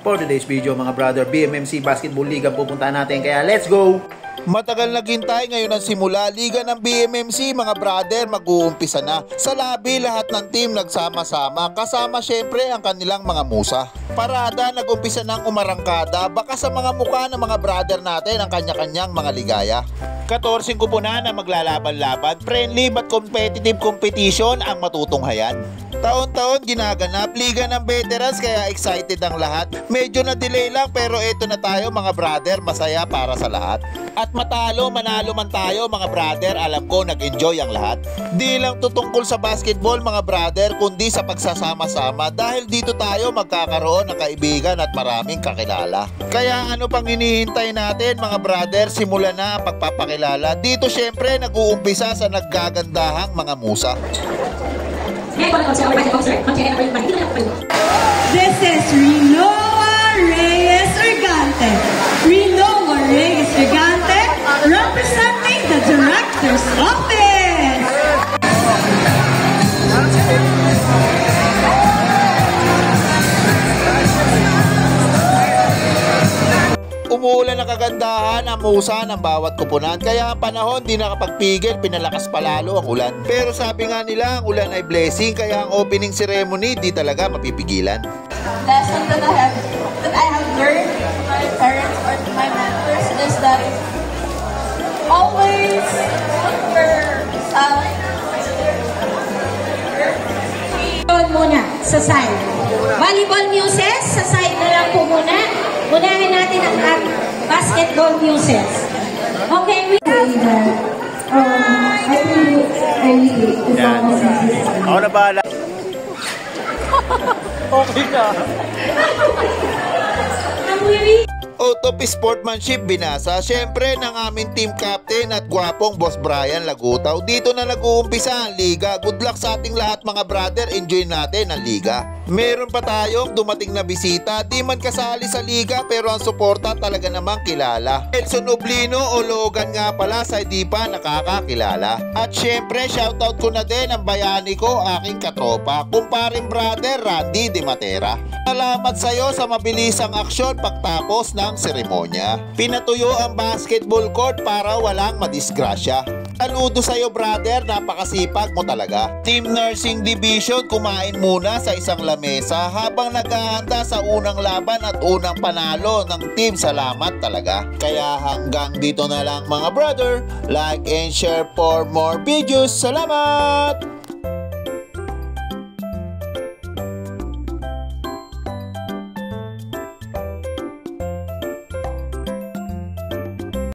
For today's video mga brother, BMMC Basketball League ang pupuntahan natin, kaya let's go! Matagal naghintay, ngayon ang simula. Liga ng BMMC mga brother, mag-uumpisa na. Sa labi, lahat ng team nagsama-sama. Kasama syempre ang kanilang mga musa. Parada, nag-umpisa ng umarangkada. Baka sa mga mukha ng mga brother natin ang kanya-kanyang mga ligaya. 14 kupunan na maglalaban-laban. Friendly but competitive competition ang matutunghayan. Taon-taon ginaganap, liga ng veterans, kaya excited ang lahat. Medyo na delay lang pero eto na tayo mga brother, masaya para sa lahat. At matalo, manalo man tayo mga brother, alam ko nag-enjoy ang lahat. Di lang tutungkol sa basketball mga brother, kundi sa pagsasama-sama, dahil dito tayo magkakaroon ng kaibigan at maraming kakilala. Kaya ano pang hinihintay natin mga brother, simulan na ang pagpapakilala. Dito syempre nag-uumpisa sa naggagandahang mga musa. This is Rinoa Reyes Urgante. Rinoa Reyes Urgante representing the Director's Office. Umuulan ng kagandahan ang musa ng bawat kupunan, kaya ang panahon di nakapagpigil, pinalakas palalo ang ulan. Pero sabi nga nila, ang ulan ay blessing, kaya ang opening ceremony di talaga mapipigilan. Lesson that I have learned from my parents or my mentors is that always look for Muna sa side. Volleyball muses, sa side na lang po muna. Unahin natin ang basketball muses. Okay, we have I think Ako na bahala. Okay ka. Out of sportsmanship binasa, syempre ng aming team captain at gwapong Boss Brian Lagutaw. Dito na nag-uumpisa ang liga. Good luck sa ating lahat mga brother, enjoy natin ang liga. Meron pa tayong dumating na bisita, di man kasali sa liga pero ang suporta talaga namang kilala. Elson Oblino o Logan nga pala sa di pa nakakakilala. At syempre shoutout ko na din ang bayani ko, aking katropa, kumparing brother Randy De Matera. Salamat sa iyo sa mabilisang aksyon pagtapos ng seremonya. Pinatuyo ang basketball court para walang madisgrasya. Saludo sa iyo brother, napakasipag mo talaga. Team Nursing Division kumain muna sa isang lamesa habang naghahanda sa unang laban at unang panalo ng team. Salamat talaga. Kaya hanggang dito na lang mga brother. Like and share for more videos. Salamat!